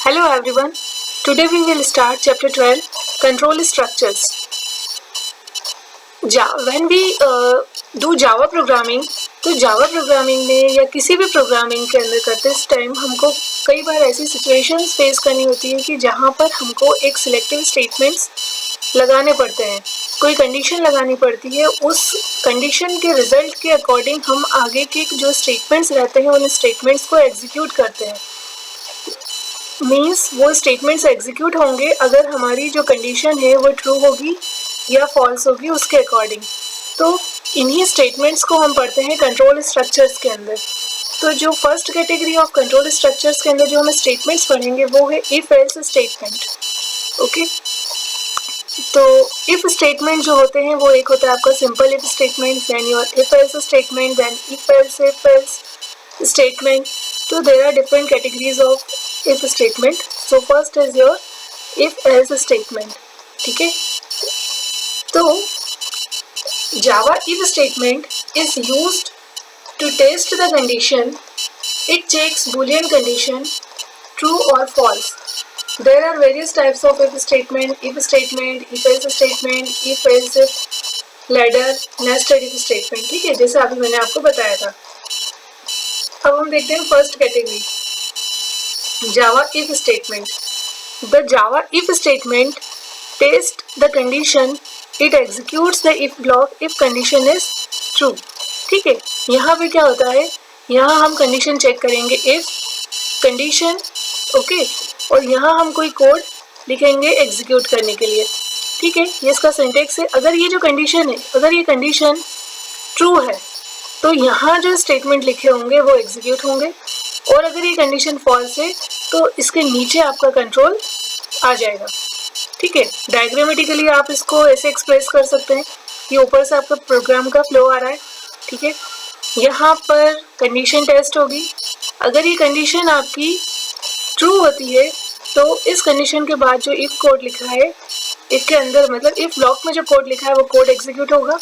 Hello everyone. Today we will start chapter 12 control structures. When we do Java programming, तो Java programming में या किसी भी programming के अंदर करते इस टाइम हमको कई बार ऐसी situations face करनी होती है कि जहाँ पर हमको एक selective statements लगाने पड़ते हैं, कोई कंडीशन लगानी पड़ती है, उस कंडीशन के रिजल्ट के अकॉर्डिंग हम आगे के जो स्टेटमेंट्स रहते हैं उन स्टेटमेंट्स को एग्जीक्यूट करते हैं. मीन्स वो स्टेटमेंट्स एग्जीक्यूट होंगे अगर हमारी जो कंडीशन है वो ट्रू होगी या फॉल्स होगी उसके अकॉर्डिंग. तो इन्हीं स्टेटमेंट्स को हम पढ़ते हैं कंट्रोल स्ट्रक्चर्स के अंदर. तो जो first category of control structures के अंदर जो हम स्टेटमेंट्स पढ़ेंगे वो है इफ एल्स स्टेटमेंट. ओके, तो इफ स्टेटमेंट जो होते हैं वो एक होता है आपका simple if statement, then your if else statement, then if else statement. So there are different categories of if statement. So first is your if else statement. ठीक है, तो Java if statement is used to test the condition. It checks Boolean condition true or false. There are various types of if statement, if else statement, if else ladder, nested if statement. ठीक है, जैसे अभी मैंने आपको बताया था. अब हम देखते हैं first category Java if statement. The Java if statement test the condition, it executes the if block if condition is true. ठीक है, यहाँ पे क्या होता है, यहाँ हम कंडीशन चेक करेंगे इफ कंडीशन. ओके, और यहाँ हम कोई कोड लिखेंगे एग्जीक्यूट करने के लिए. ठीक है, ये इसका सिंटेक्स है. अगर ये जो कंडीशन है, अगर ये कंडीशन ट्रू है तो यहाँ जो स्टेटमेंट लिखे होंगे वो एग्जीक्यूट होंगे, और अगर ये कंडीशन फॉल्स है तो इसके नीचे आपका कंट्रोल आ जाएगा. ठीक है, डायग्रामेटिकली आप इसको ऐसे एक्सप्रेस कर सकते हैं. ये ऊपर से आपका प्रोग्राम का फ्लो आ रहा है. ठीक है, यहाँ पर कंडीशन टेस्ट होगी. अगर ये कंडीशन आपकी ट्रू होती है तो इस कंडीशन के बाद जो इफ कोड लिखा है, इफ के अंदर मतलब इफ ब्लॉक में जो कोड लिखा है वो कोड एग्जीक्यूट होगा.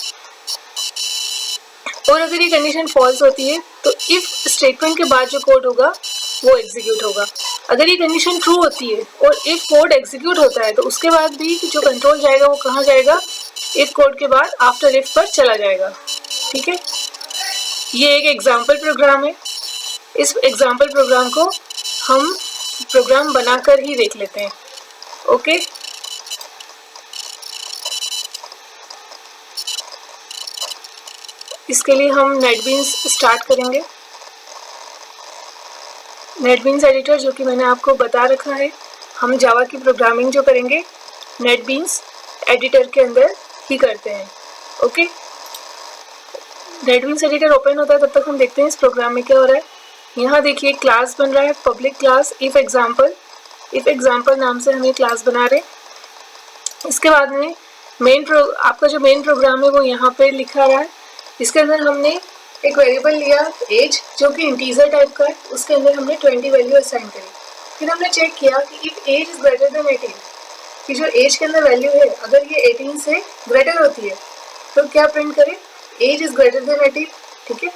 और अगर ये कंडीशन फॉल्स होती है तो इफ स्टेटमेंट के बाद जो कोड होगा वो एग्जीक्यूट होगा. अगर ये कंडीशन ट्रू होती है और इफ कोड एग्जीक्यूट होता है तो उसके बाद भी जो कंट्रोल जाएगा वो कहाँ जाएगा, इफ कोड के बाद आफ्टर इफ पर चला जाएगा. ठीक है, ये एक एग्जाम्पल प्रोग्राम है. इस एग्जाम्पल प्रोग्राम को हम प्रोग्राम बनाकर ही देख लेते हैं. ओके, इसके लिए हम नेटबीन्स स्टार्ट करेंगे. नेटबीन्स एडिटर जो कि मैंने आपको बता रखा है, हम जावा की प्रोग्रामिंग जो करेंगे नेटबीन्स एडिटर के अंदर ही करते हैं. ओके, नेटबीन्स एडिटर ओपन होता है तब तक हम देखते हैं इस प्रोग्राम में क्या हो रहा है. यहाँ देखिए क्लास बन रहा है, पब्लिक क्लास इफ एग्जाम्पल नाम से हम ये क्लास बना रहे हैं. इसके बाद में आपका जो मेन प्रोग्राम है वो यहाँ पे लिखा रहा है. इसके अंदर हमने एक वेरिएबल लिया एज जो कि इंटीजर टाइप का है, उसके अंदर हमने 20 वैल्यू असाइन करी. फिर हमने चेक किया कि if age is greater than 18, कि जो एज के अंदर वैल्यू है अगर ये 18 से ग्रेटर होती है तो क्या प्रिंट करें, एज इज ग्रेटर देन 18. ठीक है,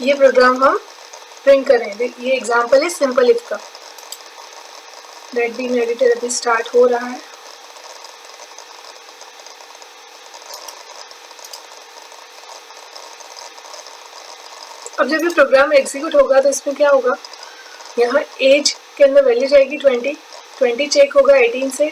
ये प्रोग्राम हम प्रिंट करें. ये एग्जाम्पल है सिंपल इफ का. नेटबीन एडिटर अभी स्टार्ट हो रहा है. अब जब ये प्रोग्राम एग्जीक्यूट होगा तो इसमें क्या होगा, यहाँ एज के अंदर वैल्यू जाएगी 20 चेक होगा 18 से.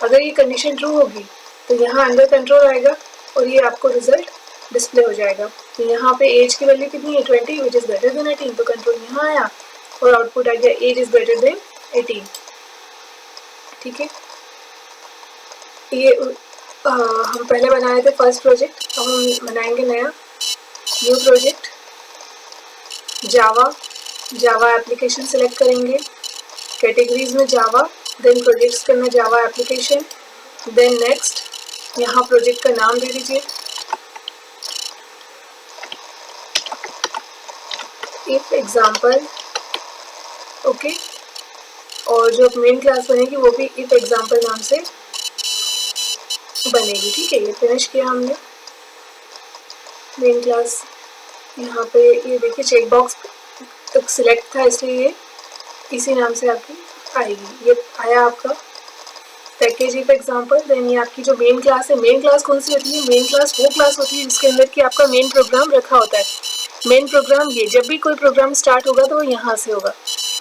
अगर ये कंडीशन ट्रू होगी तो यहाँ अंडर कंट्रोल आएगा और ये आपको रिजल्ट डिस्प्ले हो जाएगा. तो यहाँ पे एज की वैल्यू कितनी है 20 विच इज़ ग्रेटर देन 18, तो कंट्रोल यहाँ आया और आउटपुट आ गया एज इज़ ग्रेटर देन 18. ठीक है, ये हम पहले बनाए थे फर्स्ट प्रोजेक्ट, अब हम बनाएंगे नया new project. Java application select करेंगे, कैटेगरीज में जावा, देन प्रोजेक्ट्स करना जावा एप्लीकेशन, देन नेक्स्ट. यहाँ प्रोजेक्ट का नाम दे दीजिए इफ एग्जाम्पल. ओके, और जो मेन क्लास बनेगी वो भी इफ एग्जाम्पल नाम से बनेगी. ठीक है, ये फिनिश किया हमने मेन क्लास. यहाँ पे ये देखिए चेक बॉक्स तक सिलेक्ट था इसलिए ये इसी नाम से आपकी आएगी। ये आया आपका पैकेज इफ एग्जाम्पल। देन ये आपकी जो मेन क्लास है, मेन क्लास कौन सी होती है? मेन क्लास वो क्लास होती है जिसके अंदर कि आपका मेन प्रोग्राम रखा होता है। मेन प्रोग्राम ये, जब भी कोई प्रोग्राम स्टार्ट होगा तो वो यहाँ से होगा।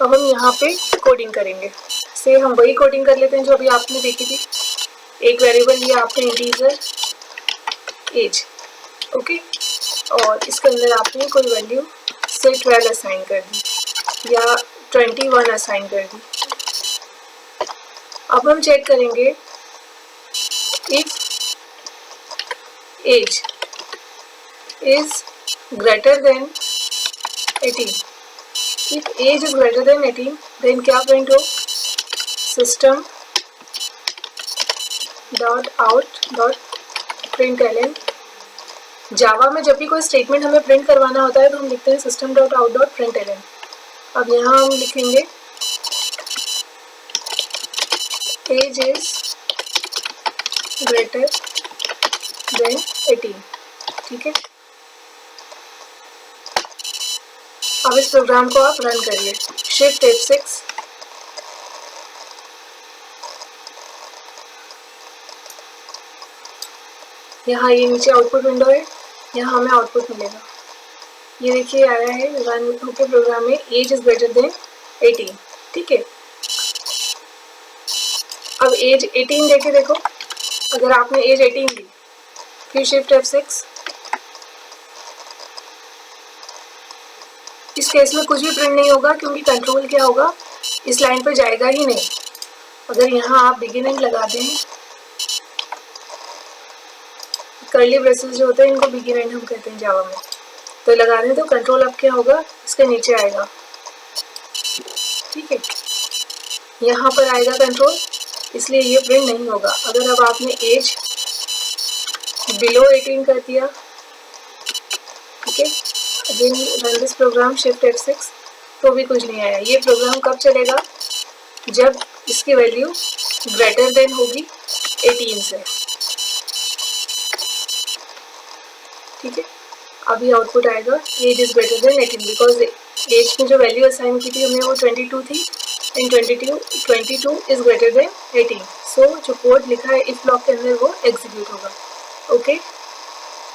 अब हम यहाँ पे कोडिंग करेंगे। से हम वही कोडिंग कर लेते हैं जो अभी आपने देखी थी। एक वेरिएबल लिया आपने इंटीजर एज, ओके, और इसके अंदर आपने कोई वैल्यू से 12 असाइन कर दी या 21 असाइन कर दी। अब हम चेक करेंगे if age is greater than 18। If age is greater than 18 then क्या प्रिंट हो? System dot out dot println. Java में जब भी कोई स्टेटमेंट हमें प्रिंट करवाना होता है तो हम लिखते हैं system dot out dot println. अब यहाँ हम लिखेंगे एज इज ग्रेटर देन 18, ठीक है। अब इस प्रोग्राम को आप रन करिए। शिफ्ट F6, यहाँ ये नीचे आउटपुट विंडो है, यहाँ हमें आउटपुट मिलेगा। ये देखिए आया है रन होके प्रोग्राम में एज इज ग्रेटर देन 18, ठीक है। अब एज 18 देके देखो, अगर आपने एज 18 दी फिर शिफ्ट F6, इस केस में कुछ भी प्रिंट नहीं होगा क्योंकि कंट्रोल क्या होगा, इस लाइन पर जाएगा ही नहीं। अगर यहाँ आप बिगिनिंग लगा दें, कर्ली ब्रेसेस जो होते हैं इनको बिगिनिंग हम कहते हैं जावा में, तो लगा दें तो कंट्रोल अब क्या होगा, इसके नीचे आएगा, ठीक है। यहाँ पर आएगा कंट्रोल, इसलिए ये प्रिंट नहीं होगा। अगर अब आपने एज बिलो 18 कर दिया, ठीक है, again run this program shift F6, तो भी कुछ नहीं आया। ये प्रोग्राम कब चलेगा? जब इसकी वैल्यू ग्रेटर देन होगी 18 से, ठीक है। अभी आउटपुट आएगा age is greater than 18 because age की जो वैल्यू असाइन की थी हमें वो 22 थी एंड 22 इज ग्रेटर देन 18। सो जो कोड लिखा है इफ ब्लॉक के अंदर वो एग्जीक्यूट होगा, ओके।